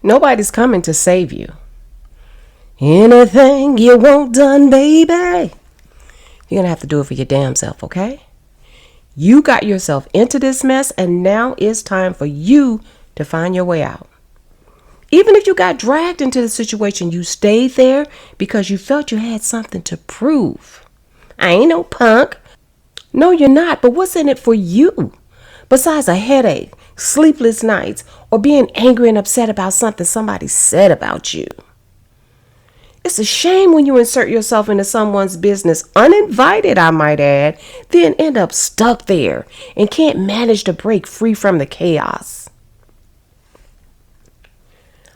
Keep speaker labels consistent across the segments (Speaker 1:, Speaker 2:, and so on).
Speaker 1: Nobody's coming to save you. Anything you want done, baby, you're going to have to do it for your damn self, okay? You got yourself into this mess, and now it's time for you to find your way out. Even if you got dragged into the situation, you stayed there because you felt you had something to prove. I ain't no punk. No, you're not, but what's in it for you? Besides a headache, sleepless nights, or being angry and upset about something somebody said about you. It's a shame when you insert yourself into someone's business, uninvited, I might add, then end up stuck there and can't manage to break free from the chaos.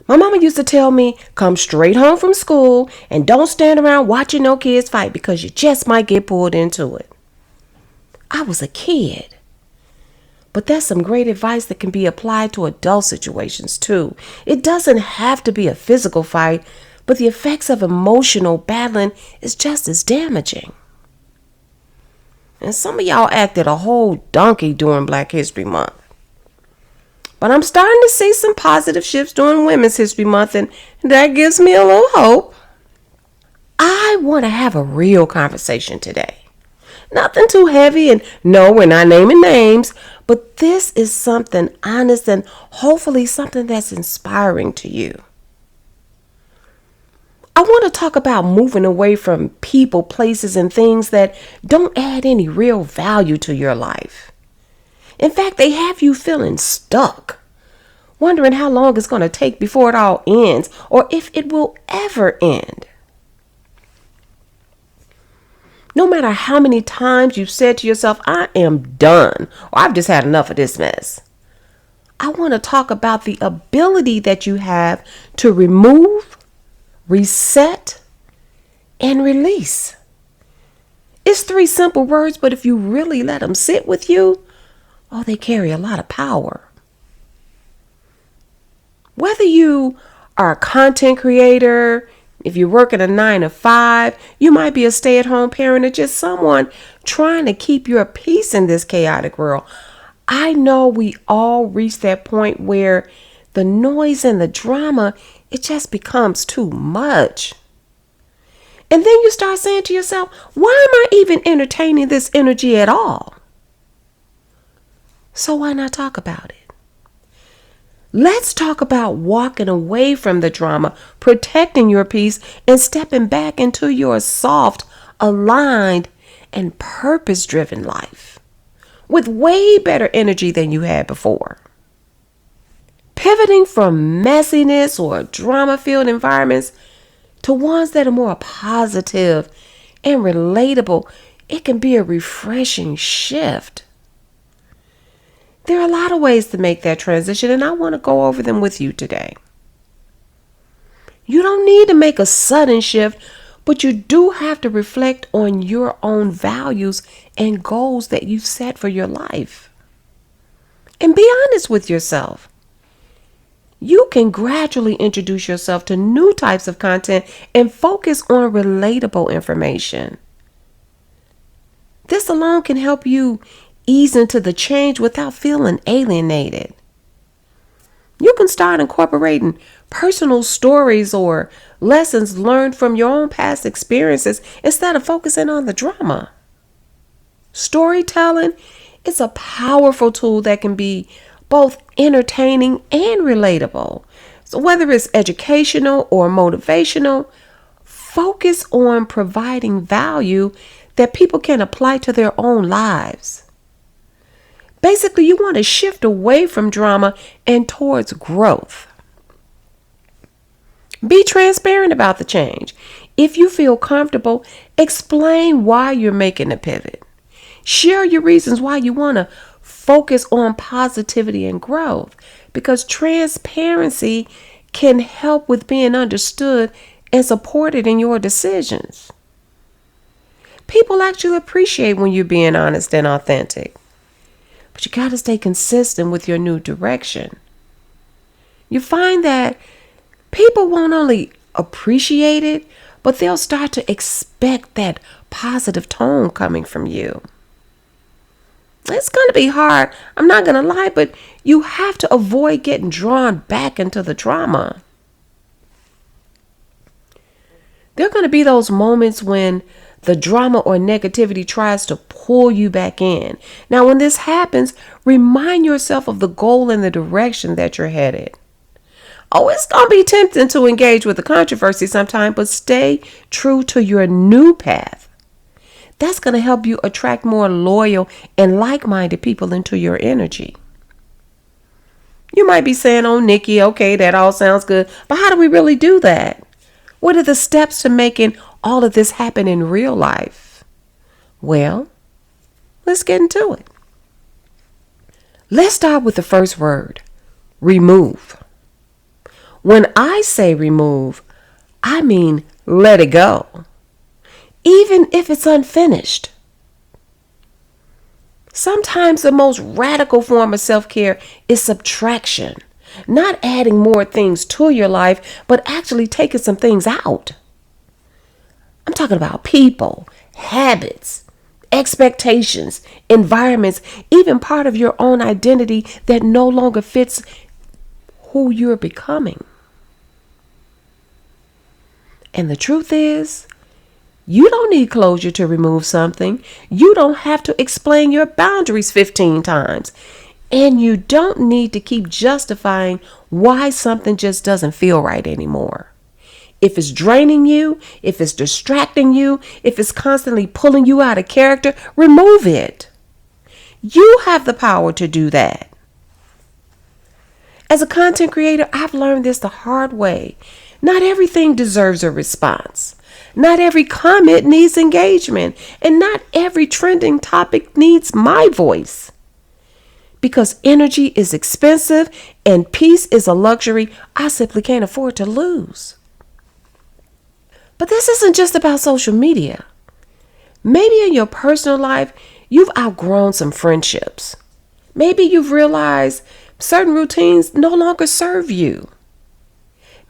Speaker 1: My mama used to tell me, come straight home from school and don't stand around watching no kids fight because you just might get pulled into it. I was a kid. But that's some great advice that can be applied to adult situations too. It doesn't have to be a physical fight, but the effects of emotional battling is just as damaging. And some of y'all acted a whole donkey during Black History Month. But I'm starting to see some positive shifts during Women's History Month, and that gives me a little hope. I want to have a real conversation today. Nothing too heavy, and no, we're not naming names, but this is something honest and hopefully something that's inspiring to you. I want to talk about moving away from people, places, and things that don't add any real value to your life. In fact, they have you feeling stuck, wondering how long it's going to take before it all ends, or if it will ever end. No matter how many times you've said to yourself, I am done, or I've just had enough of this mess. I want to talk about the ability that you have to remove, reset, and release. It's 3 simple words, but if you really let them sit with you, they carry a lot of power. Whether you are a content creator, if you're working a 9 to 5, you might be a stay-at-home parent or just someone trying to keep your peace in this chaotic world. I know we all reach that point where the noise and the drama, it just becomes too much. And then you start saying to yourself, why am I even entertaining this energy at all? So why not talk about it? Let's talk about walking away from the drama, protecting your peace, and stepping back into your soft, aligned, and purpose-driven life with way better energy than you had before. Pivoting from messiness or drama-filled environments to ones that are more positive and relatable, it can be a refreshing shift. There are a lot of ways to make that transition, and I want to go over them with you today. You don't need to make a sudden shift, but you do have to reflect on your own values and goals that you've set for your life. And be honest with yourself. You can gradually introduce yourself to new types of content and focus on relatable information. This alone can help you ease into the change without feeling alienated. You can start incorporating personal stories or lessons learned from your own past experiences instead of focusing on the drama. Storytelling is a powerful tool that can be both entertaining and relatable. So whether it's educational or motivational, focus on providing value that people can apply to their own lives. Basically, you want to shift away from drama and towards growth. Be transparent about the change. If you feel comfortable, explain why you're making the pivot. Share your reasons why you want to focus on positivity and growth, because transparency can help with being understood and supported in your decisions. People actually appreciate when you're being honest and authentic. But you got to stay consistent with your new direction. You find that people won't only appreciate it, but they'll start to expect that positive tone coming from you. It's going to be hard. I'm not going to lie, but you have to avoid getting drawn back into the drama. There are going to be those moments when the drama or negativity tries to pull you back in. Now, when this happens, remind yourself of the goal and the direction that you're headed. Oh, it's going to be tempting to engage with the controversy sometime, but stay true to your new path. That's going to help you attract more loyal and like-minded people into your energy. You might be saying, oh, Nikki, okay, that all sounds good, but how do we really do that? What are the steps to making all of this happen in real life? Well, let's get into it. Let's start with the first word, remove. When I say remove, I mean let it go, even if it's unfinished. Sometimes the most radical form of self-care is subtraction. Not adding more things to your life, but actually taking some things out. I'm talking about people, habits, expectations, environments, even part of your own identity that no longer fits who you're becoming. And the truth is, you don't need closure to remove something. You don't have to explain your boundaries 15 times. And you don't need to keep justifying why something just doesn't feel right anymore. If it's draining you, if it's distracting you, if it's constantly pulling you out of character, remove it. You have the power to do that. As a content creator, I've learned this the hard way. Not everything deserves a response. Not every comment needs engagement. And not every trending topic needs my voice. Because energy is expensive and peace is a luxury I simply can't afford to lose. But this isn't just about social media. Maybe in your personal life, you've outgrown some friendships. Maybe you've realized certain routines no longer serve you.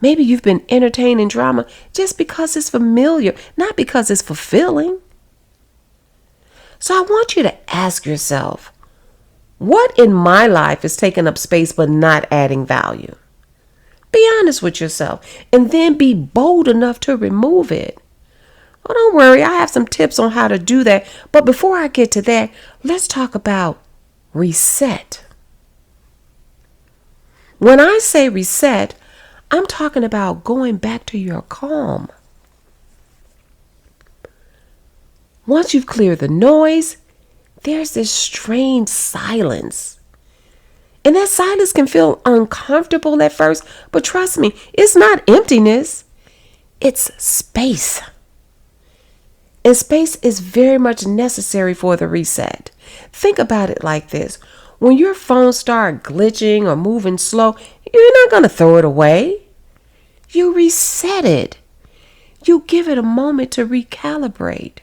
Speaker 1: Maybe you've been entertaining drama just because it's familiar, not because it's fulfilling. So I want you to ask yourself, what in my life is taking up space but not adding value? Be honest with yourself and then be bold enough to remove it. Well, don't worry, I have some tips on how to do that. But before I get to that, let's talk about reset. When I say reset, I'm talking about going back to your calm. Once you've cleared the noise, there's this strange silence. And that silence can feel uncomfortable at first, but trust me, it's not emptiness. It's space. And space is very much necessary for the reset. Think about it like this. When your phone starts glitching or moving slow, you're not going to throw it away. You reset it. You give it a moment to recalibrate.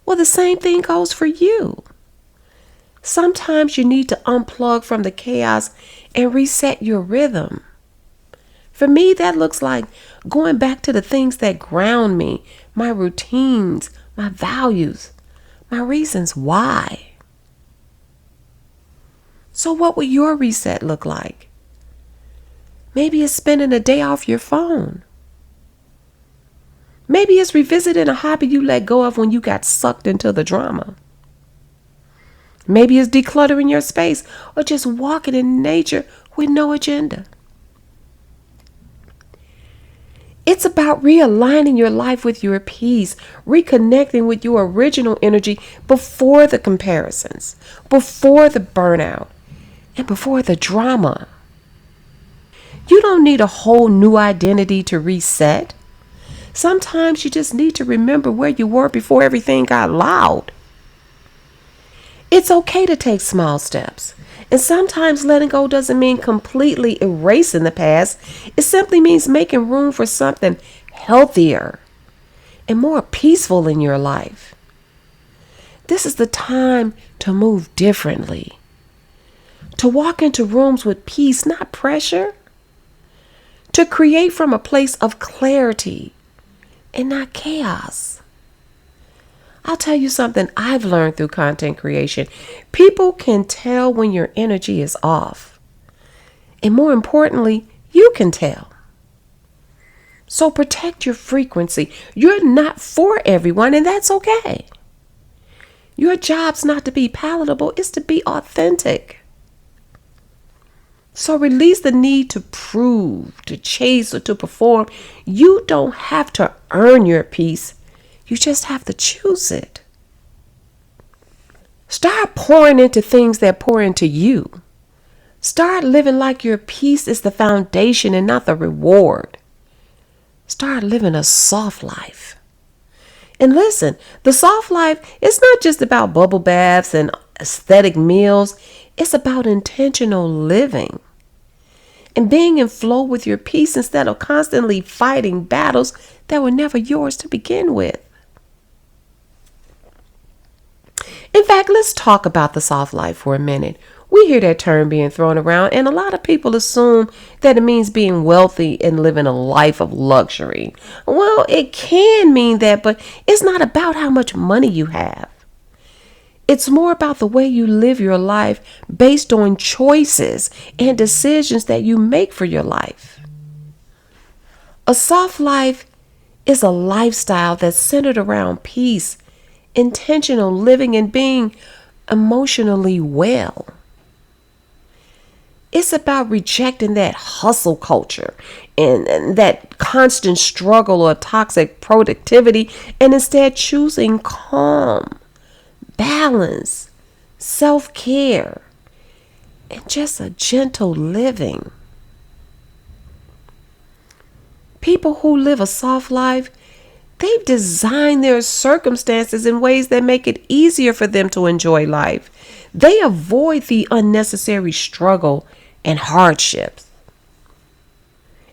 Speaker 1: Well, the same thing goes for you. Sometimes you need to unplug from the chaos and reset your rhythm. For me, that looks like going back to the things that ground me, my routines, my values, my reasons why. So what would your reset look like? Maybe it's spending a day off your phone. Maybe it's revisiting a hobby you let go of when you got sucked into the drama. Maybe it's decluttering your space or just walking in nature with no agenda. It's about realigning your life with your peace, reconnecting with your original energy before the comparisons, before the burnout, and before the drama. You don't need a whole new identity to reset. Sometimes you just need to remember where you were before everything got loud. It's okay to take small steps. And sometimes letting go doesn't mean completely erasing the past. It simply means making room for something healthier and more peaceful in your life. This is the time to move differently. To walk into rooms with peace, not pressure. To create from a place of clarity and not chaos. I'll tell you something I've learned through content creation. People can tell when your energy is off. And more importantly, you can tell. So protect your frequency. You're not for everyone, and that's okay. Your job's not to be palatable, it's to be authentic. So release the need to prove, to chase, or to perform. You don't have to earn your peace. You just have to choose it. Start pouring into things that pour into you. Start living like your peace is the foundation and not the reward. Start living a soft life. And listen, the soft life is not just about bubble baths and aesthetic meals. It's about intentional living and being in flow with your peace instead of constantly fighting battles that were never yours to begin with. In fact, let's talk about the soft life for a minute. We hear that term being thrown around, and a lot of people assume that it means being wealthy and living a life of luxury. Well, it can mean that, but it's not about how much money you have. It's more about the way you live your life based on choices and decisions that you make for your life. A soft life is a lifestyle that's centered around peace, intentional living, and being emotionally well. It's about rejecting that hustle culture and that constant struggle or toxic productivity, and instead choosing calm, balance, self-care, and just a gentle living. People who live a soft life, they've designed their circumstances in ways that make it easier for them to enjoy life. They avoid the unnecessary struggle and hardships.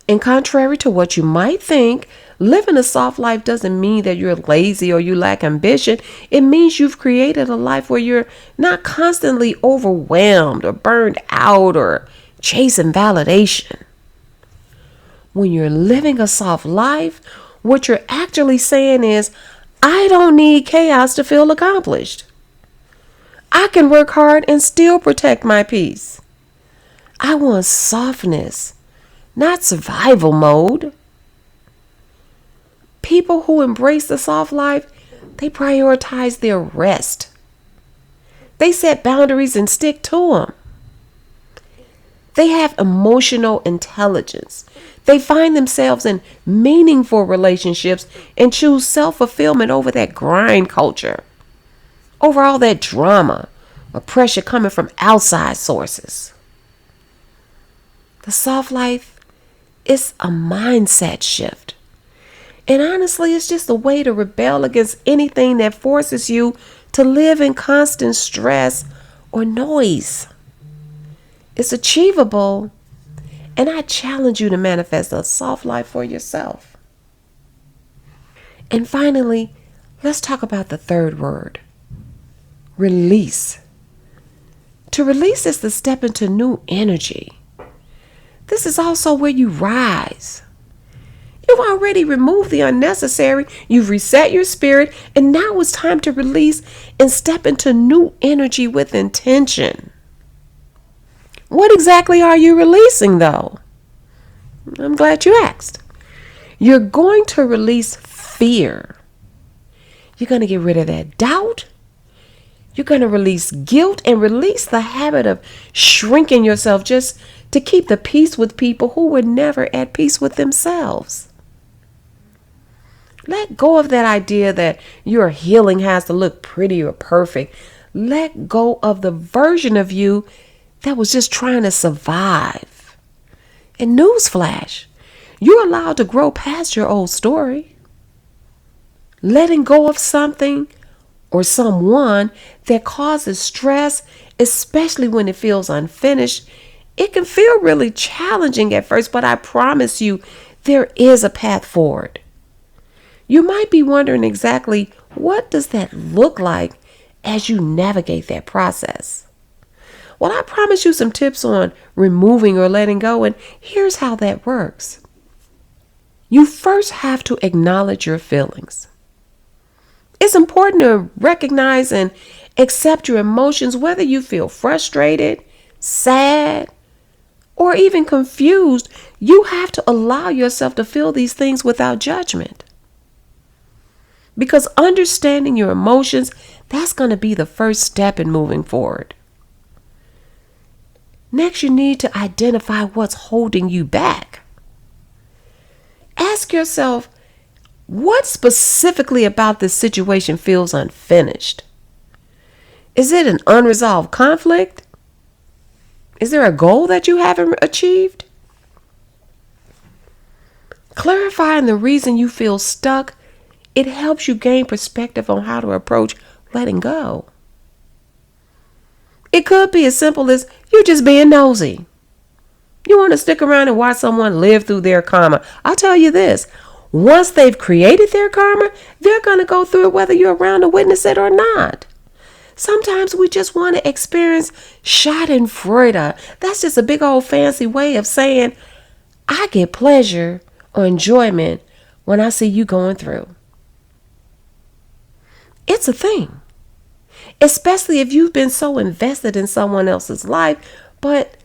Speaker 1: And contrary to what you might think, living a soft life doesn't mean that you're lazy or you lack ambition. It means you've created a life where you're not constantly overwhelmed or burned out or chasing validation. When you're living a soft life, what you're actually saying is, I don't need chaos to feel accomplished. I can work hard and still protect my peace. I want softness, not survival mode. People who embrace the soft life, they prioritize their rest. They set boundaries and stick to them. They have emotional intelligence. They find themselves in meaningful relationships and choose self-fulfillment over that grind culture, over all that drama or pressure coming from outside sources. The soft life is a mindset shift. And honestly, it's just a way to rebel against anything that forces you to live in constant stress or noise. It's achievable, and I challenge you to manifest a soft life for yourself. And finally, let's talk about the third word, release. To release is to step into new energy. This is also where you rise. You've already removed the unnecessary, you've reset your spirit, and now it's time to release and step into new energy with intention. What exactly are you releasing, though? I'm glad you asked. You're going to release fear. You're going to get rid of that doubt. You're going to release guilt and release the habit of shrinking yourself just to keep the peace with people who were never at peace with themselves. Let go of that idea that your healing has to look pretty or perfect. Let go of the version of you that was just trying to survive. And newsflash, you're allowed to grow past your old story. Letting go of something or someone that causes stress, especially when it feels unfinished, it can feel really challenging at first, but I promise you, there is a path forward. You might be wondering exactly what does that look like as you navigate that process. Well, I promise you some tips on removing or letting go, and here's how that works. You first have to acknowledge your feelings. It's important to recognize and accept your emotions, whether you feel frustrated, sad, or even confused. You have to allow yourself to feel these things without judgment. Because understanding your emotions, that's going to be the first step in moving forward. Next, you need to identify what's holding you back. Ask yourself, what specifically about this situation feels unfinished? Is it an unresolved conflict? Is there a goal that you haven't achieved? Clarifying the reason you feel stuck, it helps you gain perspective on how to approach letting go. It could be as simple as you just being nosy. You want to stick around and watch someone live through their karma. I'll tell you this, once they've created their karma, they're going to go through it whether you're around to witness it or not. Sometimes we just want to experience schadenfreude. That's just a big old fancy way of saying, I get pleasure or enjoyment when I see you going through. It's a thing. Especially if you've been so invested in someone else's life, but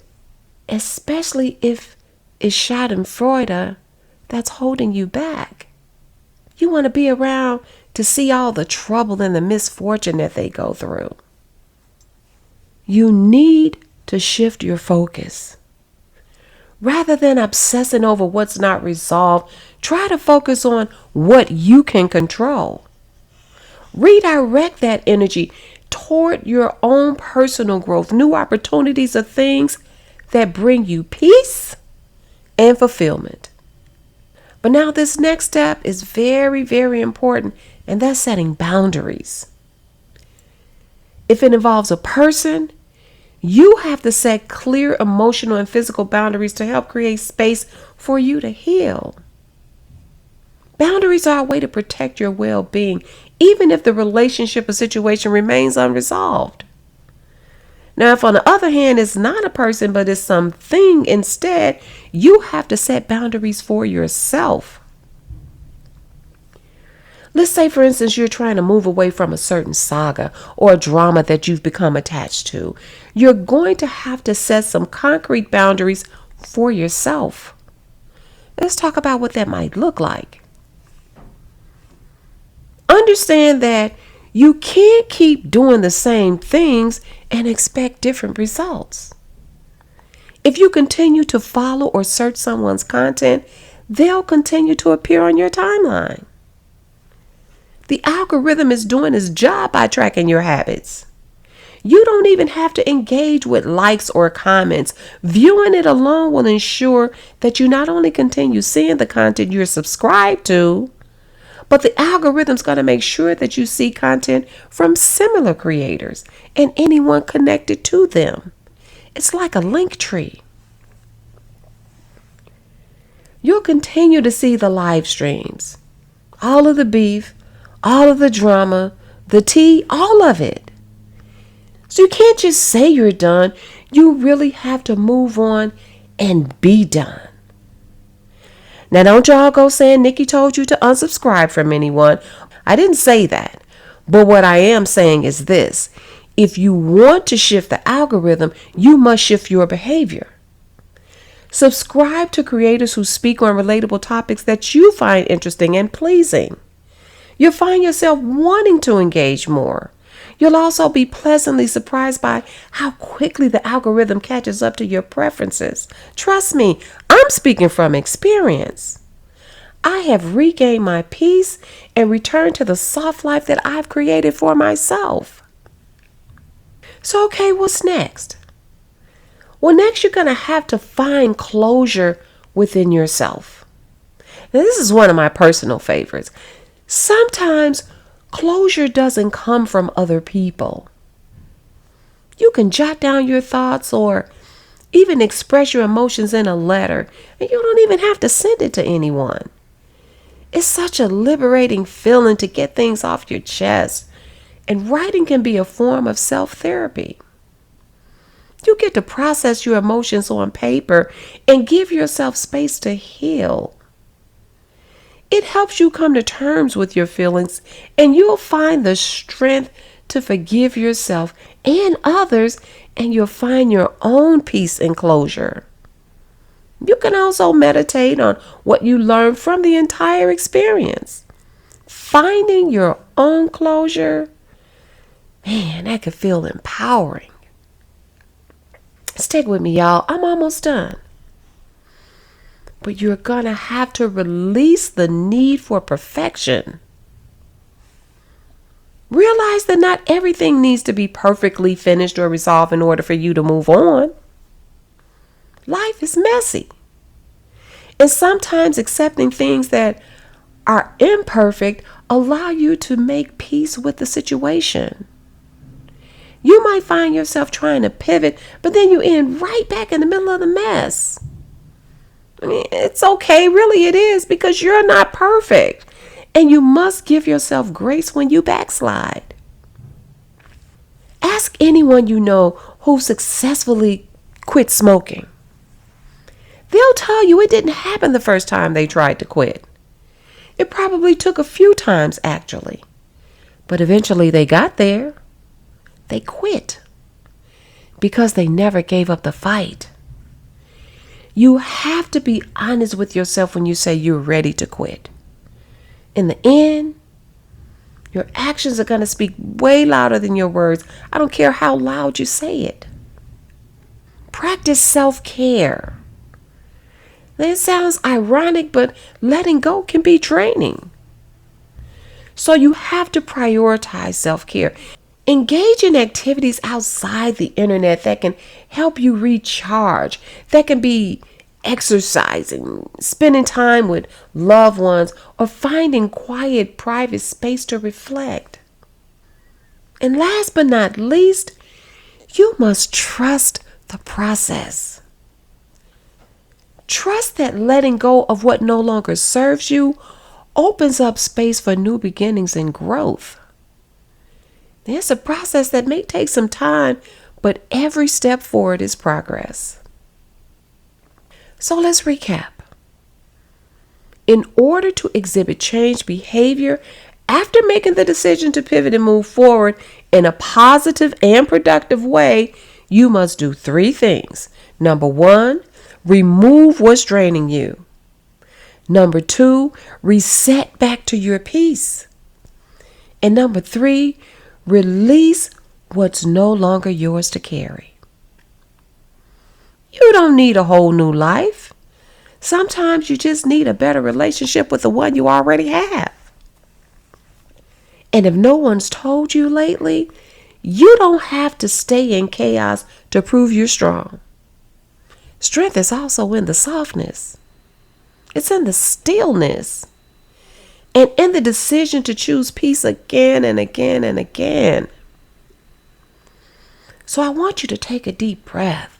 Speaker 1: especially if it's schadenfreude that's holding you back. You want to be around to see all the trouble and the misfortune that they go through. You need to shift your focus. Rather than obsessing over what's not resolved, try to focus on what you can control. Redirect that energy toward your own personal growth, new opportunities, or things that bring you peace and fulfillment. But now this next step is very, very important, and that's setting boundaries. If it involves a person, you have to set clear emotional and physical boundaries to help create space for you to heal. Boundaries are a way to protect your well-being, even if the relationship or situation remains unresolved. Now, if on the other hand, it's not a person, but it's something instead, you have to set boundaries for yourself. Let's say, for instance, you're trying to move away from a certain saga or a drama that you've become attached to. You're going to have to set some concrete boundaries for yourself. Let's talk about what that might look like. Understand that you can't keep doing the same things and expect different results. If you continue to follow or search someone's content, they'll continue to appear on your timeline. The algorithm is doing its job by tracking your habits. You don't even have to engage with likes or comments. Viewing it alone will ensure that you not only continue seeing the content you're subscribed to, but the algorithm's going to make sure that you see content from similar creators and anyone connected to them. It's like a link tree. You'll continue to see the live streams, all of the beef, all of the drama, the tea, all of it. So you can't just say you're done. You really have to move on and be done. Now, don't y'all go saying Nikki told you to unsubscribe from anyone. I didn't say that. But what I am saying is this. If you want to shift the algorithm, you must shift your behavior. Subscribe to creators who speak on relatable topics that you find interesting and pleasing. You'll find yourself wanting to engage more. You'll also be pleasantly surprised by how quickly the algorithm catches up to your preferences. Trust me, I'm speaking from experience. I have regained my peace and returned to the soft life that I've created for myself. So, okay, what's next? Well, next you're going to have to find closure within yourself. Now, this is one of my personal favorites. Sometimes closure doesn't come from other people. You can jot down your thoughts or even express your emotions in a letter, and you don't even have to send it to anyone. It's such a liberating feeling to get things off your chest, and writing can be a form of self-therapy. You get to process your emotions on paper and give yourself space to heal. It helps you come to terms with your feelings, and you'll find the strength to forgive yourself and others, and you'll find your own peace and closure. You can also meditate on what you learned from the entire experience. Finding your own closure, man, that could feel empowering. Stick with me, y'all. I'm almost done. But you're going to have to release the need for perfection. Realize that not everything needs to be perfectly finished or resolved in order for you to move on. Life is messy. And sometimes accepting things that are imperfect allow you to make peace with the situation. You might find yourself trying to pivot, but then you end right back in the middle of the mess. I mean, it's okay, really it is, because you're not perfect. And you must give yourself grace when you backslide. Ask anyone you know who successfully quit smoking. They'll tell you it didn't happen the first time they tried to quit. It probably took a few times, actually. But eventually they got there. They quit because they never gave up the fight. You have to be honest with yourself when you say you're ready to quit. In the end, your actions are going to speak way louder than your words. I don't care how loud you say it. Practice self-care. It sounds ironic, but letting go can be draining. So you have to prioritize self-care. Engage in activities outside the internet that can help you recharge. That can be exercising, spending time with loved ones, or finding quiet, private space to reflect. And last but not least, you must trust the process. Trust that letting go of what no longer serves you opens up space for new beginnings and growth. It's a process that may take some time, but every step forward is progress. So let's recap. In order to exhibit changed behavior after making the decision to pivot and move forward in a positive and productive way, you must do 3 things. Number 1, remove what's draining you. Number 2, reset back to your peace. And number 3, release what's no longer yours to carry. You don't need a whole new life. Sometimes you just need a better relationship with the one you already have. And if no one's told you lately, you don't have to stay in chaos to prove you're strong. Strength is also in the softness. It's in the stillness. And in the decision to choose peace again and again and again. So I want you to take a deep breath.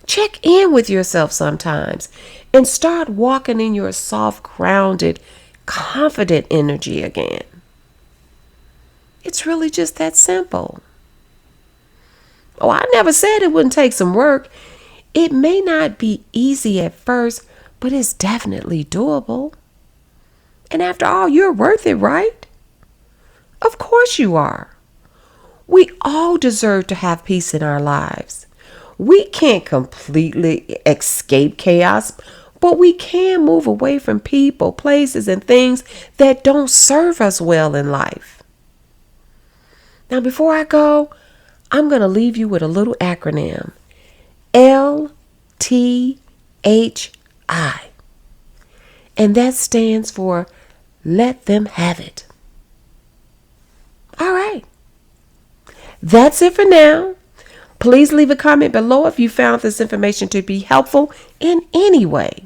Speaker 1: Check in with yourself sometimes and start walking in your soft, grounded, confident energy again. It's really just that simple. Oh, I never said it wouldn't take some work. It may not be easy at first, but it's definitely doable. And after all, you're worth it, right? Of course you are. We all deserve to have peace in our lives. We can't completely escape chaos, but we can move away from people, places, and things that don't serve us well in life. Now, before I go, I'm going to leave you with a little acronym. LTHI. And that stands for let them have it. All right. That's it for now. Please leave a comment below if you found this information to be helpful in any way.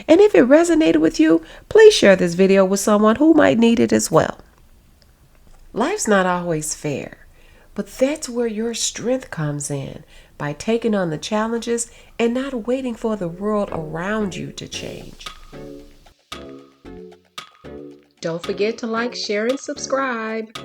Speaker 1: And if it resonated with you, please share this video with someone who might need it as well. Life's not always fair, but that's where your strength comes in, by taking on the challenges and not waiting for the world around you to change. Don't forget to like, share, and subscribe.